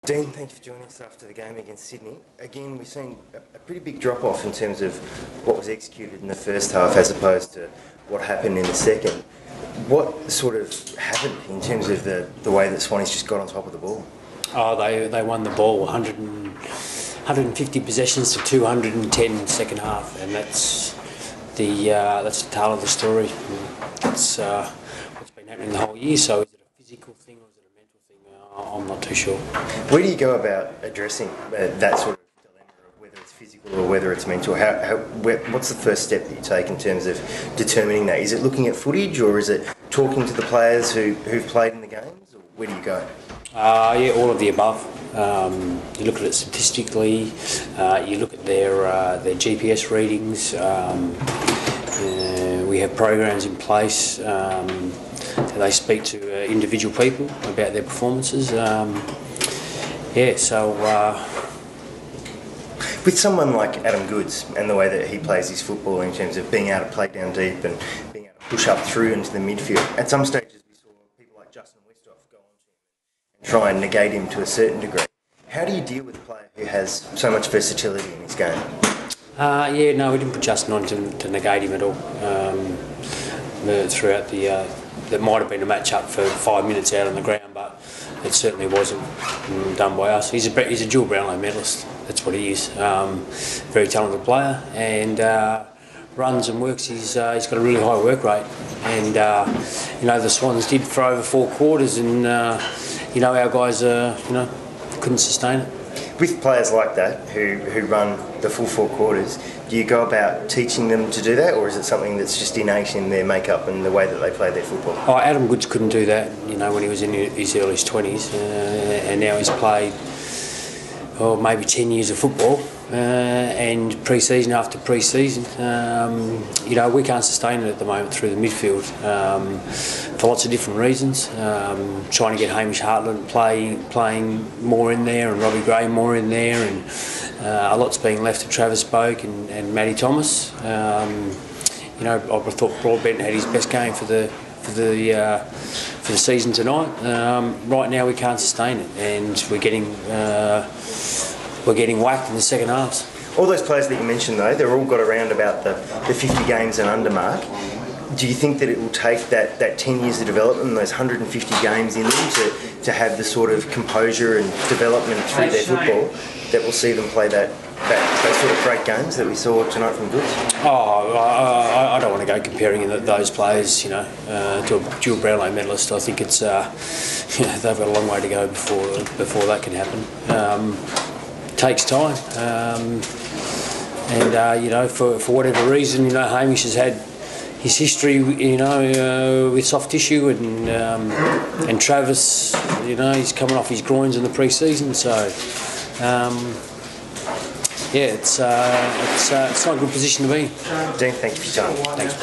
Dean, thank you for joining us after the game against Sydney. Again, we've seen a pretty big drop-off in terms of what was executed in the first half as opposed to what happened in the second. What sort of happened in terms of the way that Swanee's just got on top of the ball? Oh, they won the ball 150 possessions to 210 second half, and that's the tale of the story. That's what's been happening the whole year. So is it a physical thing or is it a mental thing? I'm not too sure. Where do you go about addressing that sort of dilemma of whether it's physical or whether it's mental? What's the first step that you take in terms of determining that? Is it looking at footage or is it talking to the players who've played in the games? Or where do you go? Yeah, all of the above. You look at it statistically. You look at their GPS readings. We have programs in place. They speak to individual people about their performances. With someone like Adam Goodes and the way that he plays his football in terms of being able to play down deep and being able to push up through into the midfield, at some stages we saw people like Justin Westhoff go on to him and try and negate him to a certain degree. How do you deal with a player who has so much versatility in his game? We didn't put Justin on to negate him at all. Throughout there might have been a match-up for 5 minutes out on the ground, but it certainly wasn't done by us. He's a dual Brownlow medalist. That's what he is. Very talented player, and runs and works. He's got a really high work rate, and the Swans did for over 4 quarters, and our guys couldn't sustain it. With players like that who run the full 4 quarters, do you go about teaching them to do that, or is it something that's just innate in their makeup and the way that they play their football? Oh, Adam Goodes couldn't do that, when he was in his early 20s, and now he's played maybe 10 years of football, and pre-season after pre-season. We can't sustain it at the moment through the midfield for lots of different reasons. Trying to get Hamish Hartland playing more in there, and Robbie Gray more in there, and a lot's being left to Travis Boak and Matty Thomas. I thought Broadbent had his best game for the season tonight. Right now we can't sustain it, and we're getting whacked in the second halves. All those players that you mentioned, though, they're all got around about the 50 games and under mark. Do you think that it will take that 10 years of development and those 150 games in them to have the sort of composure and development through their football that will see them play those sort of great games that we saw tonight from Goodes? I don't want to go comparing those players, to a dual Brownlow medalist. I think it's they've got a long way to go before that can happen. Takes time, for whatever reason, Hamish has had his history, with soft tissue, and Travis, he's coming off his groins in the pre-season, so it's not a good position to be in. Dean, thank you for your time. Thanks.